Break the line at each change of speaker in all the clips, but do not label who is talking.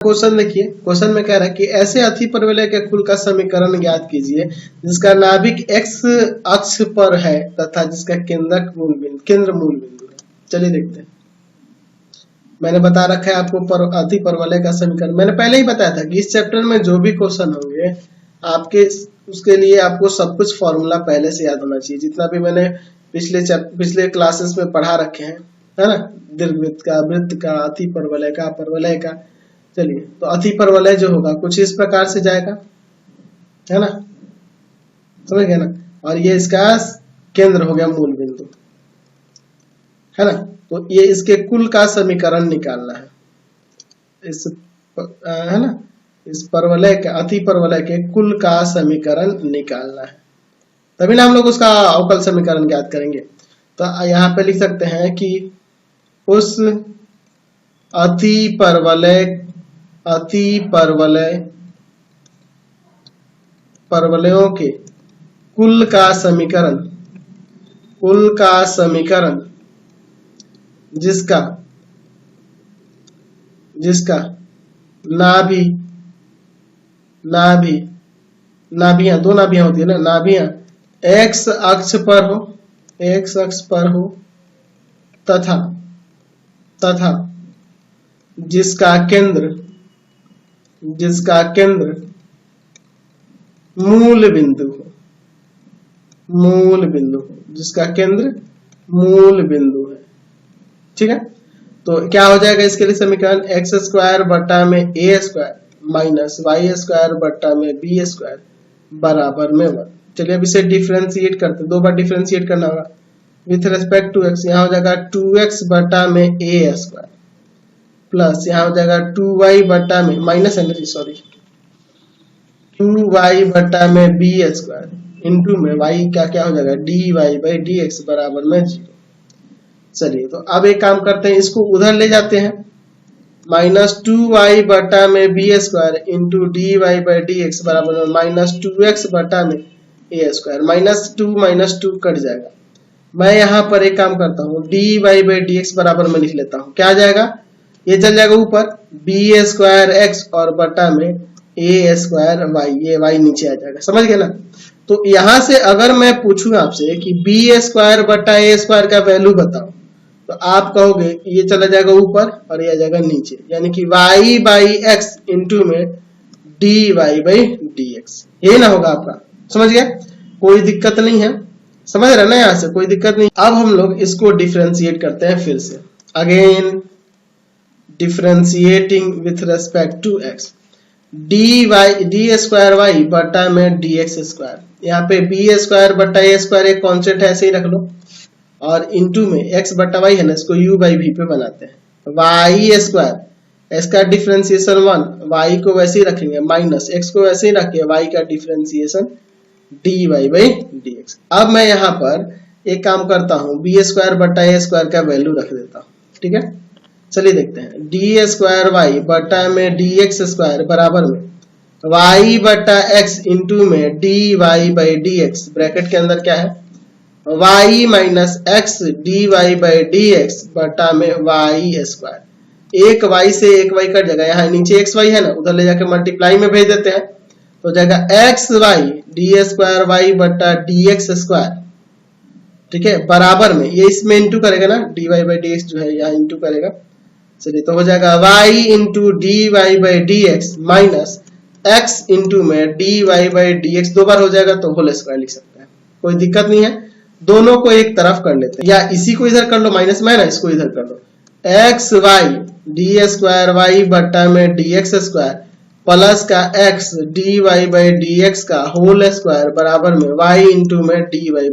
Question देखिए, question में कह रहा है कि ऐसे अतिपरवलय के कुल का समीकरण ज्ञात कीजिए जिसका नाभिक x अक्ष पर है तथा जिसका केंद्र मूल बिंदु है। चलिए देखते हैं। मैंने बता रखा है आपको अतिपरवलय का समीकरण। मैंने पहले ही बताया था कि इस चैप्टर में जो भी क्वेश्चन होंगे आपके उसके लिए आपको सब कुछ फॉर्मूला पहले से याद होना चाहिए। जितना भी मैंने पिछले क्लासेस में पढ़ा रखे हैं, है ना, दीर्घवृत्त का, वृत्त का, अतिपरवलय का, परवलय का। चलिए, तो अतिपरवलय जो होगा कुछ इस प्रकार से जाएगा, है ना, समझ गए ना। और ये इसका केंद्र हो गया मूल बिंदु, है ना। तो ये इसके कुल का समीकरण निकालना है, इस है ना, इस परवलय के, अतिपरवलय के कुल का समीकरण निकालना है, तभी ना हम लोग उसका अवकल समीकरण ज्ञात करेंगे। तो यहाँ पे लिख सकते हैं कि उस परवलयों के कुल का समीकरण जिसका नाभियां, दो नाभियां होती है ना, नाभियां x अक्ष पर हो तथा जिसका केंद्र मूल बिंदु हो, जिसका केंद्र मूल बिंदु है। ठीक है, तो क्या हो जाएगा इसके लिए समीकरण, एक्स स्क्वायर बटा में a square minus Y square बटा में बी स्क्वायर बराबर में 1। चलिए अब इसे डिफरेंशिएट करते हैं, दो बार डिफरेंशिएट करना होगा विथ रेस्पेक्ट टू एक्स। यहाँ हो जाएगा 2x बटा में ए स्क्वायर प्लस यहाँ हो जाएगा 2y बटा में माइनस 2y बटा में बी स्क्वायर इंटू में y का क्या हो जाएगा dy बाई dx बराबर में 0। चलिए, तो अब एक काम करते हैं, इसको उधर ले जाते हैं, माइनस 2y बटा में b square into dy by dx बराबर में माइनस 2x बटा में a square. Minus two cut जाएगा। मैं यहाँ पर एक काम करता हूँ, dy बाई dx बराबर में लिख लेता हूँ, क्या आ जाएगा, ये चल जाएगा ऊपर बी स्क्वायर एक्स और बटा में ए स्क्वायर वाई, ये वाई नीचे आ जाएगा, समझ गए ना। तो यहां से अगर मैं पूछूं आपसे कि बी स्क्वायर बटा ए स्क्वायर का वैल्यू बताओ, तो आप कहोगे ये चला जाएगा ऊपर और ये आ जाएगा नीचे, यानी कि y बाई एक्स इंटू में dy बाई dx, ये ना होगा आपका, समझ गए। कोई दिक्कत नहीं है, समझ रहे ना, यहाँ से कोई दिक्कत नहीं। अब हम लोग इसको डिफरेंशिएट करते हैं फिर से, again differentiating with respect to x, d square y बटा में dx स्क्वायर, यहाँ पे बी स्क्वायर बटा ए स्क्वायर एक कॉन्स्टेंट है, ऐसे ही रख लो, और इंटू में x बटा वाई है ना, इसको u बाई v पे बनाते हैं, वाई स्क्वायर, इसका डिफरेंशिएशन 1, y को वैसे ही रखेंगे, माइनस x को वैसे ही रखिए, y का डिफरेंशिएशन dy बाई dx। अब मैं यहाँ पर एक काम करता हूँ, बी स्क्वायर बटा ए स्क्वायर का वैल्यू रख देता हूँ, ठीक है। चलिए देखते हैं, डी स्क्वायर वाई बटा में dx स्क्वायर बराबर में y बटा x इंटू में dy बाई dx, ब्रैकेट के अंदर क्या है, y minus x dy by dx बटा में y स्क्वायर। एक y से एक y कट जाएगा, यहाँ नीचे xy है ना, उधर ले जाकर मल्टीप्लाई में भेज देते हैं, तो जाएगा xy डी स्क्वायर वाई बटा dx स्क्वायर, ठीक है, बराबर में ये इसमें इंटू करेगा ना, dy बाई dx जो है यहाँ इंटू करेगा। चलिए, तो हो जाएगा y into d y by d x minus x into में dy बाई dx, दो बार हो जाएगा तो होल स्क्वायर लिख सकते हैं, कोई दिक्कत नहीं है। दोनों को एक तरफ कर लेते हैं, या इसी को इधर कर लो, माइनस में ना, इसको इधर कर लो, x y d square y बटा में dx स्क्वायर प्लस का x dy बाई dx का होल स्क्वायर बराबर में y इंटू में dy बाई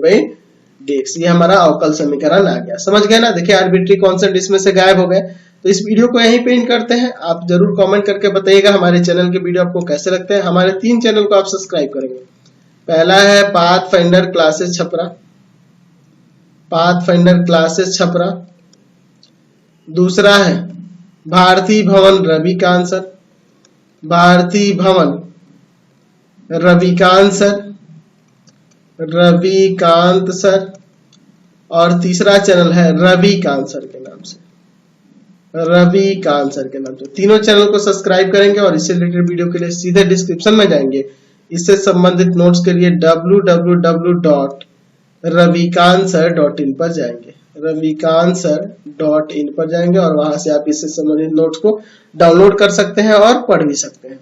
dx। ये हमारा अवकल समीकरण आ गया, समझ गए ना। देखिए आर्बिट्री कॉन्सेप्ट इसमें से गायब हो गए। तो इस वीडियो को यहीं पे एंड करते हैं। आप जरूर कमेंट करके बताइएगा हमारे चैनल के वीडियो आपको कैसे लगते हैं। हमारे 3 चैनल को आप सब्सक्राइब करेंगे। पहला है पाथफाइंडर क्लासेस छपरा, दूसरा है भारती भवन रविकांत सर, और तीसरा चैनल है रविकांत सर के नाम से, रविकांत सर के नाम से। तीनों चैनल को सब्सक्राइब करेंगे और इससे रिलेटेड वीडियो के लिए सीधे डिस्क्रिप्शन में जाएंगे। इससे संबंधित नोट्स के लिए www.ravikansir.in पर जाएंगे, ravikansir.in पर जाएंगे और वहां से आप इससे संबंधित नोट्स को डाउनलोड कर सकते हैं और पढ़ भी सकते हैं।